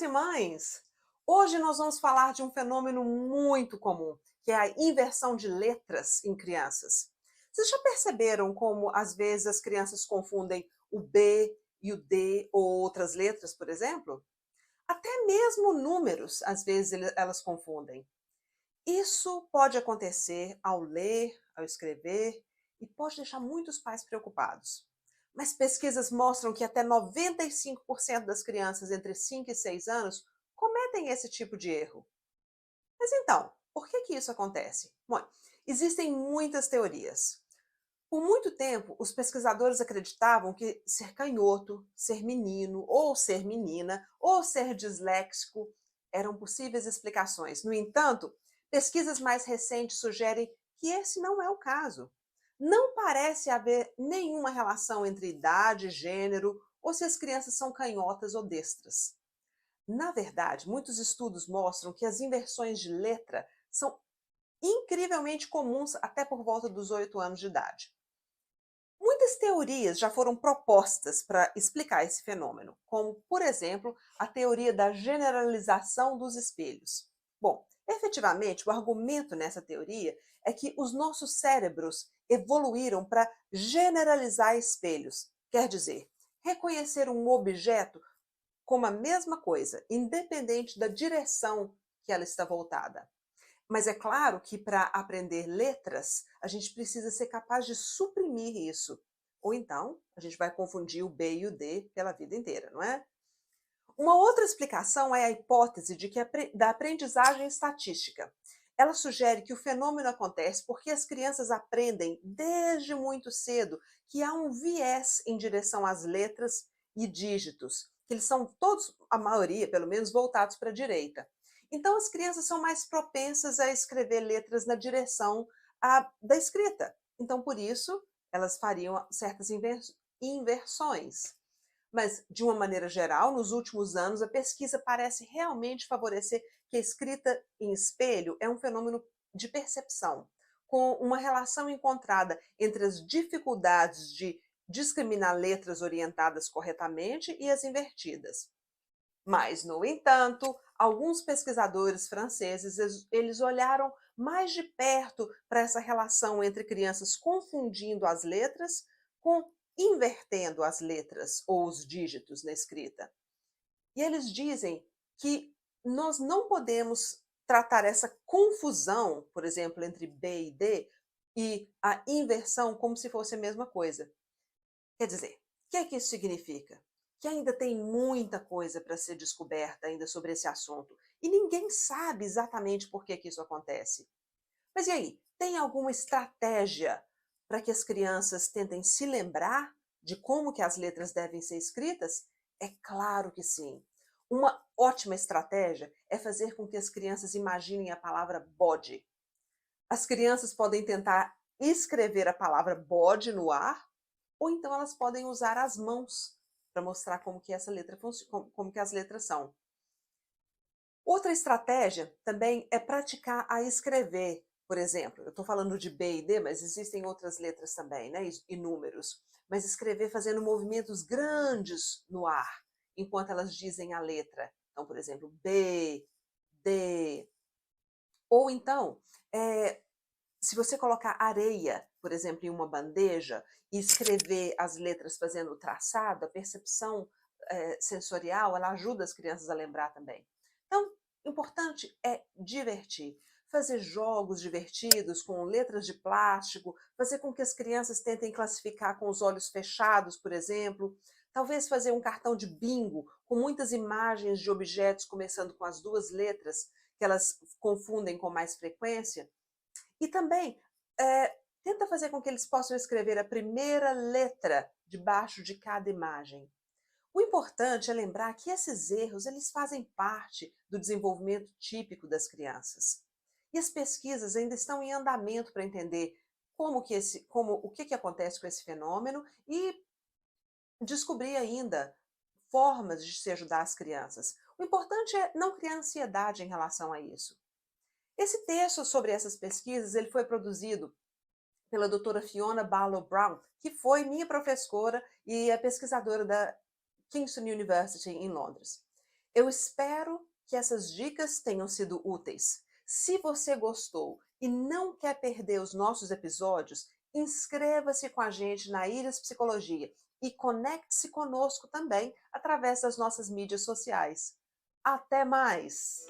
mães! Hoje nós vamos falar de um fenômeno muito comum, que é a inversão de letras em crianças. Vocês já perceberam como às vezes as crianças confundem o B e o D ou outras letras, por exemplo? Até mesmo números, às vezes elas confundem. Isso pode acontecer ao ler, ao escrever e pode deixar muitos pais preocupados. Mas pesquisas mostram que até 95% das crianças entre 5 e 6 anos cometem esse tipo de erro. Mas então, por que isso acontece? Bom, existem muitas teorias. Por muito tempo, os pesquisadores acreditavam que ser canhoto, ser menino, ou ser menina, ou ser disléxico eram possíveis explicações. No entanto, pesquisas mais recentes sugerem que esse não é o caso. Não parece haver nenhuma relação entre idade, gênero, ou se as crianças são canhotas ou destras. Na verdade, muitos estudos mostram que as inversões de letra são incrivelmente comuns até por volta dos 8 anos de idade. Muitas teorias já foram propostas para explicar esse fenômeno, como, por exemplo, a teoria da generalização dos espelhos. Bom, efetivamente, o argumento nessa teoria é que os nossos cérebros evoluíram para generalizar espelhos, quer dizer, reconhecer um objeto como a mesma coisa, independente da direção que ela está voltada. Mas é claro que para aprender letras, a gente precisa ser capaz de suprimir isso. Ou então, a gente vai confundir o B e o D pela vida inteira, não é? Uma outra explicação é a hipótese da aprendizagem estatística. Ela sugere que o fenômeno acontece porque as crianças aprendem desde muito cedo que há um viés em direção às letras e dígitos, que eles são todos, a maioria pelo menos, voltados para a direita. Então as crianças são mais propensas a escrever letras na direção da escrita. Então, por isso, elas fariam certas inversões. Mas, de uma maneira geral, nos últimos anos, a pesquisa parece realmente favorecer que a escrita em espelho é um fenômeno de percepção, com uma relação encontrada entre as dificuldades de discriminar letras orientadas corretamente e as invertidas. Mas, no entanto, alguns pesquisadores franceses, eles olharam mais de perto para essa relação entre crianças confundindo as letras com invertendo as letras ou os dígitos na escrita. E eles dizem que nós não podemos tratar essa confusão, por exemplo, entre B e D, e a inversão como se fosse a mesma coisa. Quer dizer, o que é que isso significa? Que ainda tem muita coisa para ser descoberta ainda sobre esse assunto, e ninguém sabe exatamente por que isso acontece. Mas e aí, tem alguma estratégia para que as crianças tentem se lembrar de como que as letras devem ser escritas? É claro que sim. Uma ótima estratégia é fazer com que as crianças imaginem a palavra bode. As crianças podem tentar escrever a palavra bode no ar, ou então elas podem usar as mãos para mostrar como que essa letra como que as letras são. Outra estratégia também é praticar a escrever. Por exemplo, eu estou falando de B e D, mas existem outras letras também, né? E números. Mas escrever fazendo movimentos grandes no ar, enquanto elas dizem a letra. Então, por exemplo, B, D. Ou então, se você colocar areia, por exemplo, em uma bandeja e escrever as letras fazendo o traçado, a percepção sensorial, ela ajuda as crianças a lembrar também. Então, o importante é divertir. Fazer jogos divertidos com letras de plástico, fazer com que as crianças tentem classificar com os olhos fechados, por exemplo. Talvez fazer um cartão de bingo com muitas imagens de objetos começando com as duas letras, que elas confundem com mais frequência. E também, tenta fazer com que eles possam escrever a primeira letra debaixo de cada imagem. O importante é lembrar que esses erros, eles fazem parte do desenvolvimento típico das crianças. E as pesquisas ainda estão em andamento para entender o que acontece com esse fenômeno e descobrir ainda formas de se ajudar as crianças. O importante é não criar ansiedade em relação a isso. Esse texto sobre essas pesquisas, ele foi produzido pela doutora Fiona Barlow Brown, que foi minha professora e é pesquisadora da Kingston University em Londres. Eu espero que essas dicas tenham sido úteis. Se você gostou e não quer perder os nossos episódios, inscreva-se com a gente na Iris Psicologia e conecte-se conosco também através das nossas mídias sociais. Até mais!